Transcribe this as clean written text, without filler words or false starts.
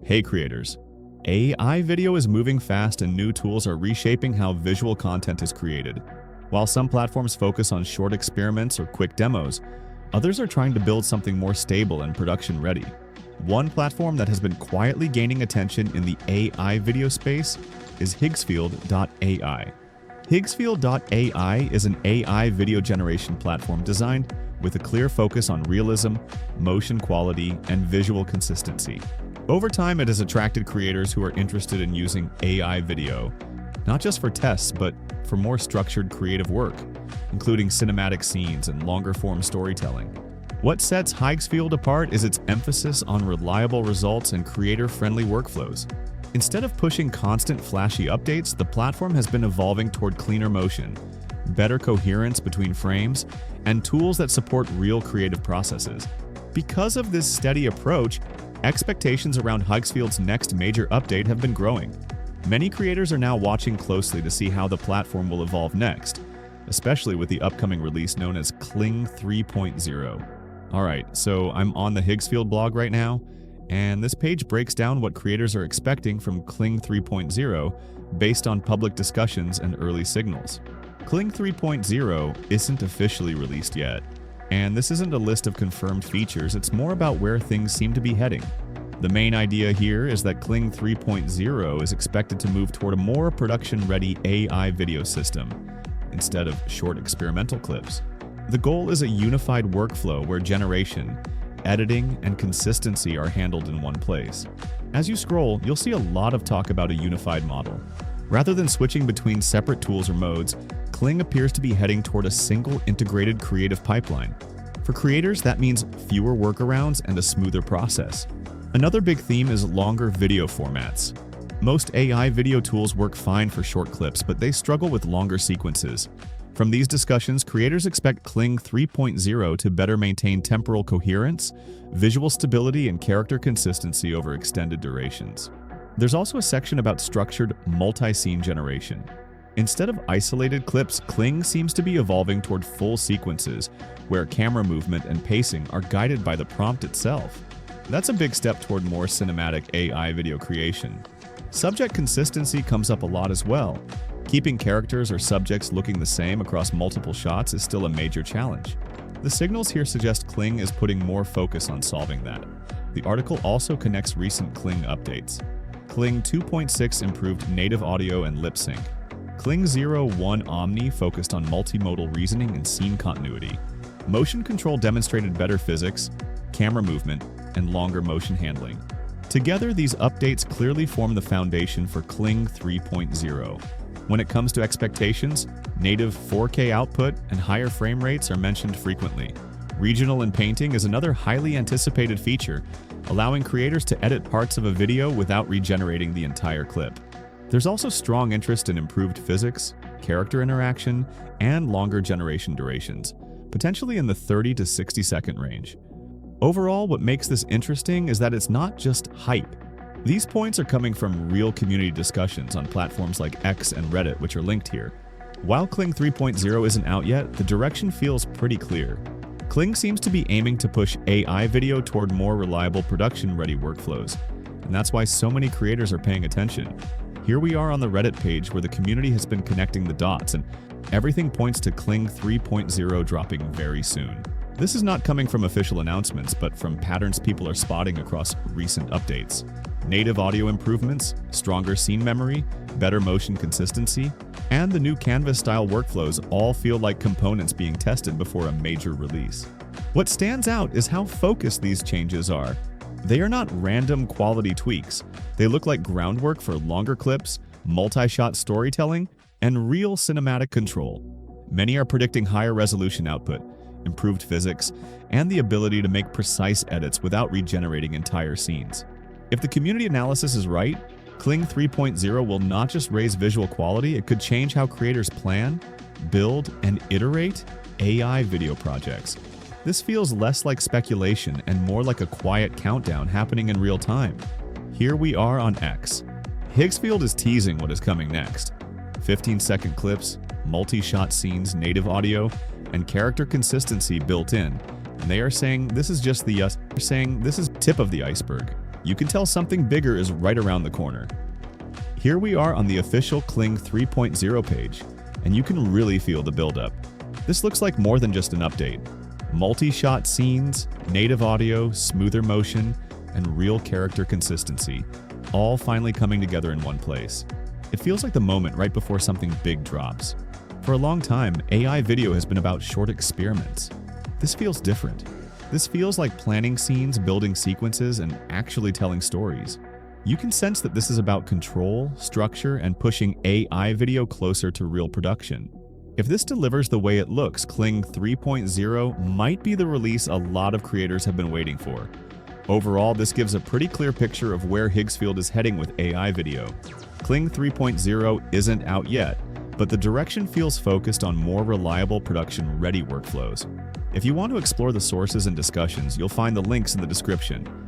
Hey creators! AI video is moving fast and new tools are reshaping how visual content is created. While some platforms focus on short experiments or quick demos, others are trying to build something more stable and production-ready. One platform that has been quietly gaining attention in the AI video space is Higgsfield.ai. Higgsfield.ai is an AI video generation platform designed with a clear focus on realism, motion quality, and visual consistency. Over time, it has attracted creators who are interested in using AI video, not just for tests, but for more structured creative work, including cinematic scenes and longer-form storytelling. What sets Higgsfield apart is its emphasis on reliable results and creator-friendly workflows. Instead of pushing constant flashy updates, the platform has been evolving toward cleaner motion, better coherence between frames, and tools that support real creative processes. Because of this steady approach, expectations around Higgsfield's next major update have been growing. Many creators are now watching closely to see how the platform will evolve next, especially with the upcoming release known as Kling 3.0. Alright, so I'm on the Higgsfield blog right now, and this page breaks down what creators are expecting from Kling 3.0 based on public discussions and early signals. Kling 3.0 isn't officially released yet, and this isn't a list of confirmed features, it's more about where things seem to be heading. The main idea here is that Kling 3.0 is expected to move toward a more production-ready AI video system, instead of short experimental clips. The goal is a unified workflow where generation, editing, and consistency are handled in one place. As you scroll, you'll see a lot of talk about a unified model. Rather than switching between separate tools or modes, Kling appears to be heading toward a single integrated creative pipeline. For creators, that means fewer workarounds and a smoother process. Another big theme is longer video formats. Most AI video tools work fine for short clips, but they struggle with longer sequences. From these discussions, creators expect Kling 3.0 to better maintain temporal coherence, visual stability, and character consistency over extended durations. There's also a section about structured multi-scene generation. Instead of isolated clips, Kling seems to be evolving toward full sequences, where camera movement and pacing are guided by the prompt itself. That's a big step toward more cinematic AI video creation. Subject consistency comes up a lot as well. Keeping characters or subjects looking the same across multiple shots is still a major challenge. The signals here suggest Kling is putting more focus on solving that. The article also connects recent Kling updates. Kling 2.6 improved native audio and lip sync. Kling 0.1 Omni focused on multimodal reasoning and scene continuity. Motion control demonstrated better physics, camera movement, and longer motion handling. Together, these updates clearly form the foundation for Kling 3.0. When it comes to expectations, native 4K output and higher frame rates are mentioned frequently. Regional in painting is another highly anticipated feature, allowing creators to edit parts of a video without regenerating the entire clip. There's also strong interest in improved physics, character interaction, and longer generation durations, potentially in the 30 to 60 second range. Overall, what makes this interesting is that it's not just hype. These points are coming from real community discussions on platforms like X and Reddit, which are linked here. While Kling 3.0 isn't out yet, the direction feels pretty clear. Kling seems to be aiming to push AI video toward more reliable production-ready workflows, and that's why so many creators are paying attention. Here we are on the Reddit page where the community has been connecting the dots, and everything points to Kling 3.0 dropping very soon. This is not coming from official announcements, but from patterns people are spotting across recent updates. Native audio improvements, stronger scene memory, better motion consistency, and the new Canvas-style workflows all feel like components being tested before a major release. What stands out is how focused these changes are. They are not random quality tweaks. They look like groundwork for longer clips, multi-shot storytelling, and real cinematic control. Many are predicting higher resolution output, improved physics, and the ability to make precise edits without regenerating entire scenes. If the community analysis is right, Kling 3.0 will not just raise visual quality, it could change how creators plan, build, and iterate AI video projects. This feels less like speculation and more like a quiet countdown happening in real time. Here we are on X. Higgsfield is teasing what is coming next. 15-second clips, multi-shot scenes, native audio, and character consistency built in. And they are saying this is just the tip of the iceberg. you can tell something bigger is right around the corner. Here we are on the official Kling 3.0 page, and you can really feel the buildup. This looks like more than just an update. Multi-shot scenes, native audio, smoother motion, and real character consistency, all finally coming together in one place. It feels like the moment right before something big drops. For a long time, AI video has been about short experiments. This feels different. This feels like planning scenes, building sequences, and actually telling stories. You can sense that this is about control, structure, and pushing AI video closer to real production. If this delivers the way it looks, Kling 3.0 might be the release a lot of creators have been waiting for. Overall, this gives a pretty clear picture of where Higgsfield is heading with AI video. Kling 3.0 isn't out yet, but the direction feels focused on more reliable production-ready workflows. If you want to explore the sources and discussions, you'll find the links in the description.